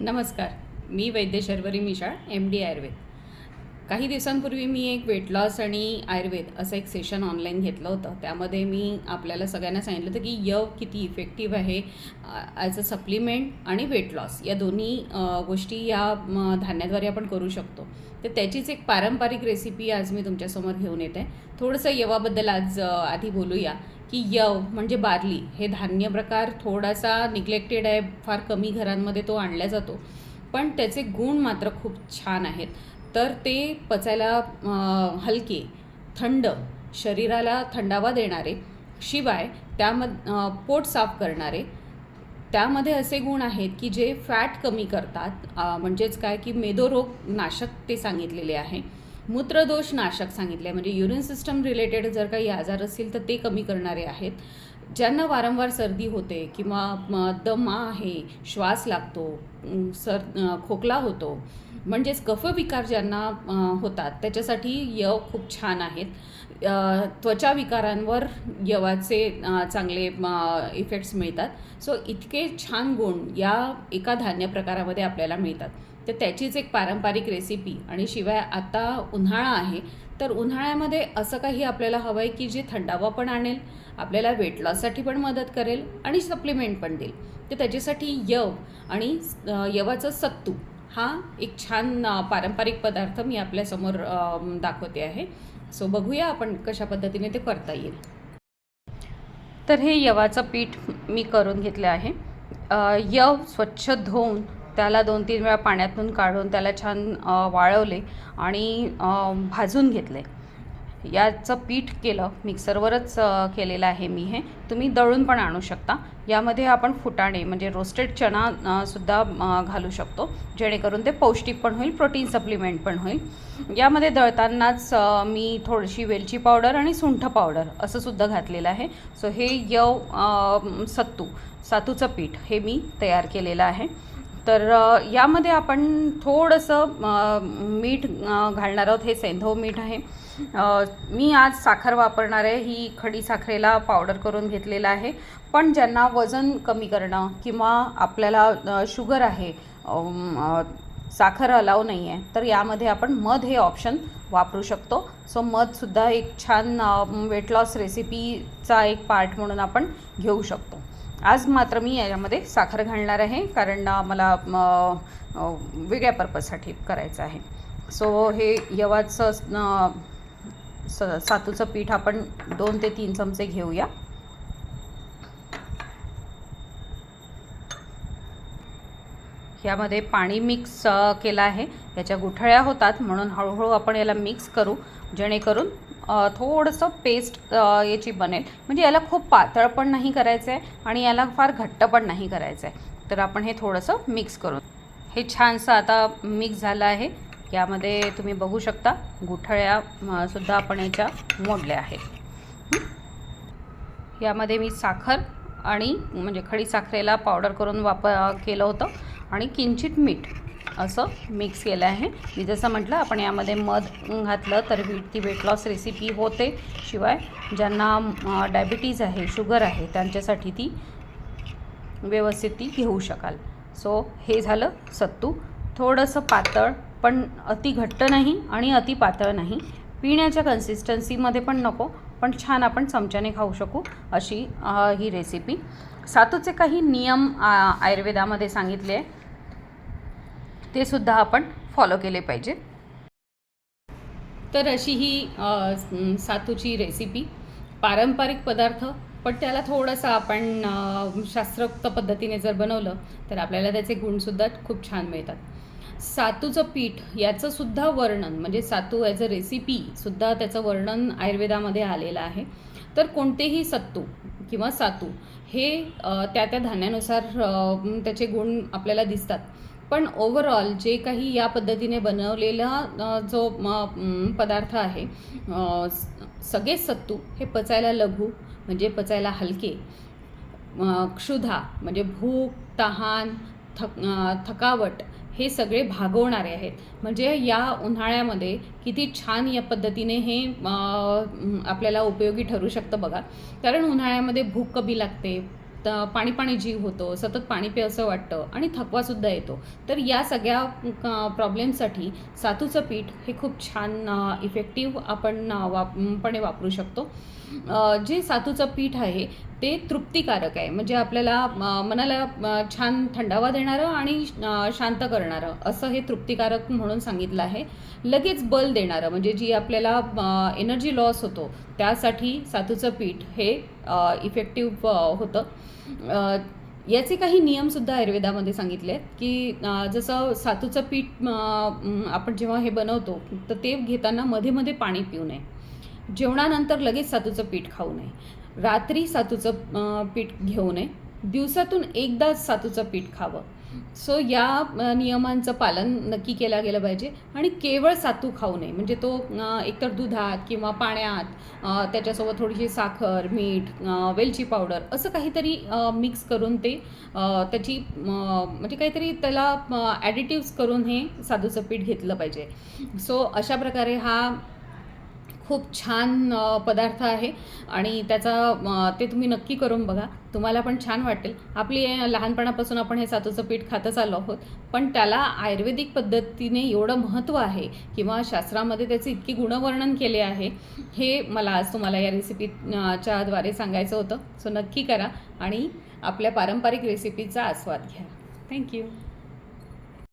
नमस्कार. मी वैद्य शर्वरी मिशाळ, MD आयुर्वेद. काही दिवसांपूर्वी मी एक वेट लॉस आणि आयुर्वेद असं एक सेशन ऑनलाईन घेतलं होतं. त्यामध्ये मी आपल्याला सगळ्यांना सांगितलं होतं की यव किती इफेक्टिव्ह आहे ॲज अ सप्लिमेंट आणि वेट लॉस या दोन्ही गोष्टी या धान्याद्वारे आपण करू शकतो. तर त्याचीच एक पारंपरिक रेसिपी आज मी तुमच्यासमोर घेऊन येते. थोडंसं यवाबद्दल आज आधी बोलूया की यव म्हणजे बार्ली हे धान्य प्रकार थोडासा निग्लेक्टेड आहे, फार कमी घरांमध्ये तो आणला जातो, पण त्याचे गुण मात्र खूप छान आहेत. तर ते पचायला हलके, थंड, शरीराला थंडावा देणारे, शिवाय पोट साफ करणारे, त्यामध्ये असे गुण आहेत की जे फॅट कमी करतात. म्हणजेच काय की मेदोरोग नाशक ते सांगितलेले आहे, मूत्रदोष नाशक सांगितले, म्हणजे युरिन सिस्टम रिलेटेड जर काही आजार असतील तर ते कमी करणारे आहेत. ज्यांना वारंवार सर्दी होते किंवा दमा आहे, श्वास लागतो, खोकला होतो, म्हणजेच कफविकार ज्यांना होतात त्याच्यासाठी यव खूप छान आहेत. त्वचा विकारांवर यवाचे चांगले इफेक्ट्स मिळतात. सो इतके छान गुण या एका धान्य प्रकारामध्ये आपल्याला मिळतात. तर त्याचीच एक पारंपरिक रेसिपी. आणि शिवाय आता उन्हाळा आहे, तर उन्हाळ्यामध्ये असं काही आपल्याला हवं आहे की जे थंडावा पण आणेल, आपल्याला वेट लॉससाठी पण मदत करेल आणि सप्लिमेंट पण देईल. तर त्याच्यासाठी यव आणि यवाचं सत्तू हा एक छान पारंपरिक पदार्थ मी आपल्यासमोर दाखवते आहे. सो बघूया आपण कशा पद्धतीने ते करता येईल. तर हे यवाचं पीठ मी करून घेतलं आहे. यव स्वच्छ धुवून त्याला 2-3 वेळा पाण्यातून काढून त्याला छान वाळवले आणि भाजून घेतले. याचं पीठ केलं, मिक्सरवरच केलेलं आहे मी. हे तुम्ही दळून पण आणू शकता. यामध्ये आपण फुटाणे म्हणजे रोस्टेड चणा सुद्धा घालू शकतो, जेणेकरून ते पौष्टिक पण होईल, प्रोटीन सप्लिमेंट पण होईल. यामध्ये दळतानाच मी थोडीशी वेलची पावडर आणि सुंठ पावडर असं सुद्धा घातलेलं आहे. सो हे सातूचं पीठ हे मी तयार केलेलं आहे. तर यामध्ये आपण थोडंसं मीठ घालणार आहोत. हे सैंधव मीठ आहे. मी आज साखर वापरणार आहे. ही खडी साखरेला पावडर करून घेतलेलं आहे. पण ज्यांना वजन कमी करणं किंवा आपल्याला शुगर आहे, साखर अलाव नाही आहे, तर यामध्ये आपण मध हे ऑप्शन वापरू शकतो. सो मधसुद्धा एक छान वेट लॉस रेसिपीचा एक पार्ट म्हणून आपण घेऊ शकतो. आज मात्र मी याच्यामध्ये साखर घालणार आहे, कारण मला वेगळ्या पर्पजसाठी करायचं आहे. सो हे यवाचं सातूचं पीठ आपण 2 ते 3 चमचे घेऊया. ह्यामध्ये पाणी मिक्स केलं आहे. याच्या गुठळ्या होतात, म्हणून हळूहळू आपण याला मिक्स करू, जेणेकरून थोडंसं पेस्ट याची बनेल. म्हणजे याला खूप पातळ पण नाही करायचं आहे आणि याला फार घट्ट पण नाही करायचं आहे. तर आपण हे थोडंसं मिक्स करू. हे छानसं आता मिक्स झालं आहे. यामध्ये तुम्ही बघू शकता गुठळ्या सुद्धा आपण याच्या मोडल्या आहेत. यामध्ये मी साखर आणि म्हणजे खडी साखरेला पावडर करून केलं होतं आणि किंचित मीठ असं मिक्स केलं आहे. मी जसं म्हटलं, आपण यामध्ये मध घातलं तर ती वेट लॉस रेसिपी होते. शिवाय ज्यांना डायबिटीज आहे, शुगर आहे, त्यांच्यासाठी ती व्यवस्थित ती घेऊ शकाल. सो हे झालं सत्तू. थोडंसं पातळ, पण अति घट्ट नाही आणि अति पातळ नाही, पिण्याच्या कन्सिस्टन्सीमध्ये पण नको, पण छान आपण चमच्याने खाऊ शकू अशी ही रेसिपी. सातूचे काही नियम आयुर्वेदामध्ये सांगितले आहे, ते सुद्धा आपण फॉलो केले पाहिजे. तर अशी ही सातूची रेसिपी, पारंपरिक पदार्थ, पण त्याला थोडंसं आपण शास्त्रोक्त पद्धतीने जर बनवलं तर आपल्याला त्याचे गुणसुद्धा खूप छान मिळतात. सातूचं पीठ याचंसुद्धा वर्णन, म्हणजे सातू ॲज अ रेसिपीसुद्धा त्याचं वर्णन आयुर्वेदामध्ये आलेलं आहे. तर कोणतेही सत्तू किंवा सातू हे त्या धान्यानुसार त्याचे गुण आपल्याला दिसतात. पण ओव्हरऑल जे काही या पद्धतीने बनवलेला जो पदार्थ आहे, सगळेच सत्तू हे पचायला लघु म्हणजे पचायला हलके, क्षुधा म्हणजे भूक, तहान, थकावट हे सगळे भागवणारे आहेत. म्हणजे या उन्हाळ्यामध्ये किती छान या पद्धतीने हे आपल्याला उपयोगी ठरू शकतं बघा. कारण उन्हाळ्यामध्ये भूक कमी लागते, पाणी पाणी जीव होतो, सतत पाणी प्यावंसं वाटतं आणि थकवासुद्धा येतो. तर या सगळ्या प्रॉब्लेमसाठी सातूचं पीठ हे खूप छान इफेक्टिव्ह आपण पणे वापरू शकतो. जे सातूचं पीठ आहे ते तृप्तिकारक आहे, म्हणजे आपल्याला मनाला छान थंडावा देणारं आणि शांत करणारं असं हे तृप्तिकारक म्हणून सांगितलं आहे. लगेच बल देणारं, म्हणजे जी आपल्याला एनर्जी लॉस होतो त्यासाठी सातूचं पीठ हे इफेक्टिव्ह होतं. याचे काही नियमसुद्धा आयुर्वेदामध्ये सांगितले आहेत की जसं सातूचं पीठ आपण जेव्हा हे बनवतो तर ते घेताना मध्ये मध्ये पाणी पिऊ नये, जेवणानंतर लगेच सातूचं पीठ खाऊ नये, रात्री सातूचं पीठ घेऊ नये, दिवसातून एकदाच सातूचं पीठ खावं. सो या नियमांचं पालन नक्की केलं गेलं पाहिजे आणि केवळ सातू खाऊ नये, म्हणजे तो एकतर दुधात किंवा पाण्यात त्याच्यासोबत थोडीशी साखर, मीठ, वेलची पावडर असं काहीतरी मिक्स करून ते त्याची म्हणजे काहीतरी त्याला ॲडिटिव्स करून हे सातूचं पीठ घेतलं पाहिजे. सो अशा प्रकारे हा खूप छान पदार्थ आहे आणि त्याचा ते तुम्ही नक्की करून बघा, तुम्हाला पण छान वाटेल. आपली लहानपणापासून आपण हे सातूचं पीठ खातच आलो आहोत, पण त्याला आयुर्वेदिक पद्धतीने एवढं महत्त्व आहे किंवा शास्त्रामध्ये त्याचे इतकी गुणवर्णन केले आहे, हे मला आज तुम्हाला या रेसिपीच्या द्वारे सांगायचं होतं. सो नक्की करा आणि आपल्या पारंपरिक रेसिपीचा आस्वाद घ्या. थँक्यू.